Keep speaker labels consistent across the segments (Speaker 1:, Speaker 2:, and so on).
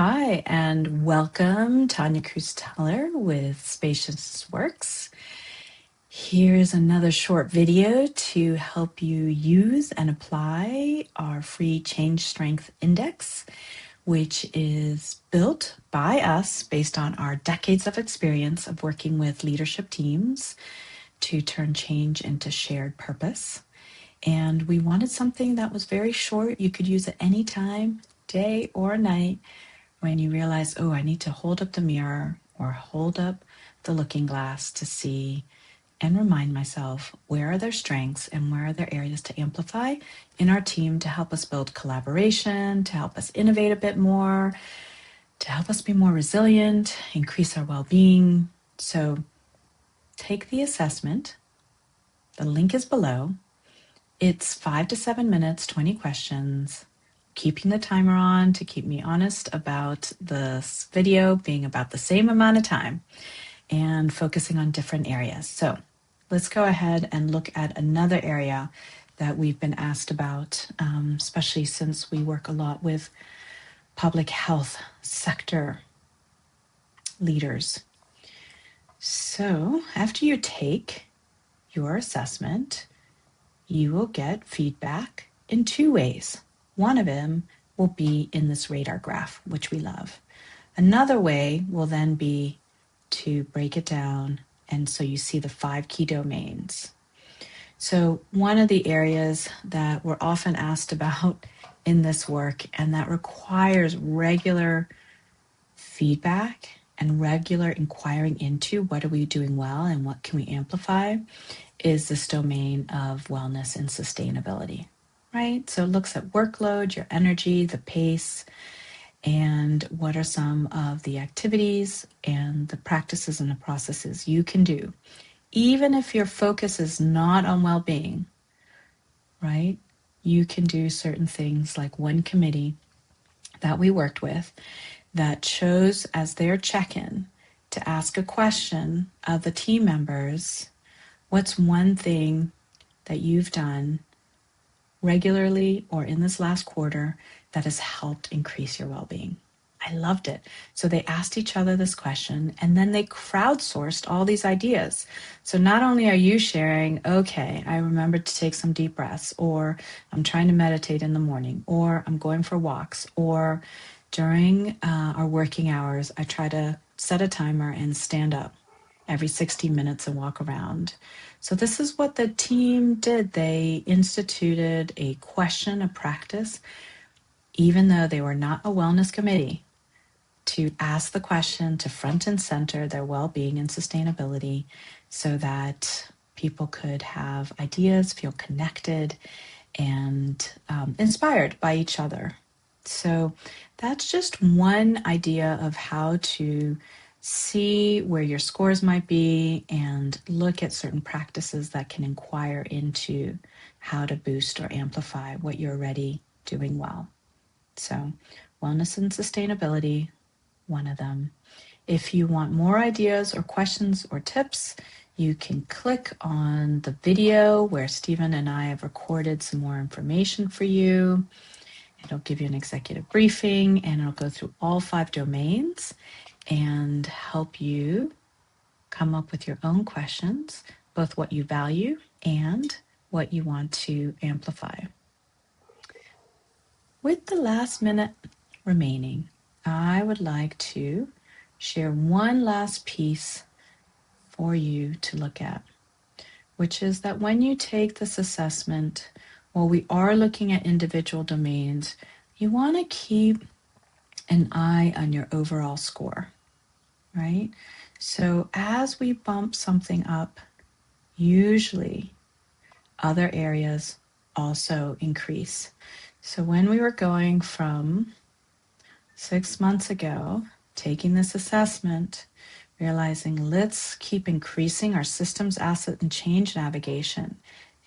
Speaker 1: Hi, and welcome, Tanya Teller with Spaciousness Works. Here's another short video to help you use and apply our free Change Strength Index, which is built by us based on our decades of experience of working with leadership teams to turn change into shared purpose. And we wanted something that was very short. You could use it any time, day or night, when you realize, oh, I need to hold up the mirror or hold up the looking glass to see and remind myself where are their strengths and where are there areas to amplify in our team to help us build collaboration, to help us innovate a bit more, to help us be more resilient, increase our well-being. So take the assessment. The link is below. It's 5 to 7 minutes, 20 questions. Keeping the timer on to keep me honest about this video being about the same amount of time and focusing on different areas. So let's go ahead and look at another area that we've been asked about, especially since we work a lot with public health sector leaders. So after you take your assessment, you will get feedback in two ways. One of them will be in this radar graph, which we love. Another way will then be to break it down, and so you see the 5 key domains. So one of the areas that we're often asked about in this work, and that requires regular feedback and regular inquiring into what are we doing well and what can we amplify, is this domain of wellness and sustainability. Right? So it looks at workload, your energy, the pace, and what are some of the activities and the practices and the processes you can do. Even if your focus is not on well-being, right? You can do certain things, like one committee that we worked with that chose as their check-in to ask a question of the team members, what's one thing that you've done regularly or in this last quarter that has helped increase your well-being? I loved it. So they asked each other this question, and then they crowdsourced all these ideas. So not only are you sharing, okay, I remembered to take some deep breaths, or I'm trying to meditate in the morning, or I'm going for walks, or during our working hours, I try to set a timer and stand up every 60 minutes and walk around. So this is what the team did. They instituted a question, a practice, even though they were not a wellness committee, to ask the question, to front and center their well-being and sustainability so that people could have ideas, feel connected, and inspired by each other. So that's just one idea of how to see where your scores might be and look at certain practices that can inquire into how to boost or amplify what you're already doing well. So wellness and sustainability, one of them. If you want more ideas or questions or tips, you can click on the video where Stephen and I have recorded some more information for you. It'll give you an executive briefing, and it'll go through all 5 domains and help you come up with your own questions, both what you value and what you want to amplify. With the last minute remaining, I would like to share one last piece for you to look at, which is that when you take this assessment, while we are looking at individual domains, you want to keep an eye on your overall score, right? So as we bump something up, usually other areas also increase. So when we were going from 6 months ago, taking this assessment, realizing let's keep increasing our systems, asset, and change navigation.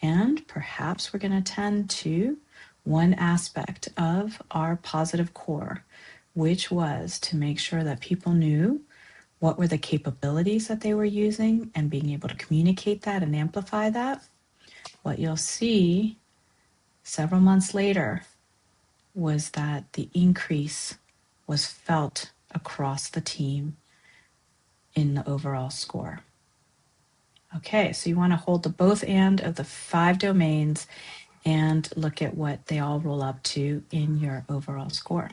Speaker 1: And perhaps we're going to tend to one aspect of our positive core, which was to make sure that people knew what were the capabilities that they were using and being able to communicate that and amplify that. What you'll see several months later was that the increase was felt across the team in the overall score. Okay, so you want to hold the both and of the 5 domains and look at what they all roll up to in your overall score.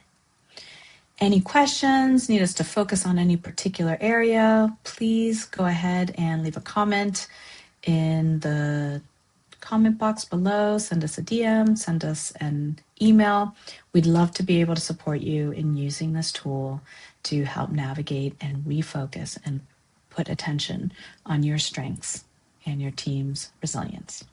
Speaker 1: Any questions, need us to focus on any particular area, please go ahead and leave a comment in the comment box below, send us a DM, send us an email. We'd love to be able to support you in using this tool to help navigate and refocus and put attention on your strengths and your team's resilience.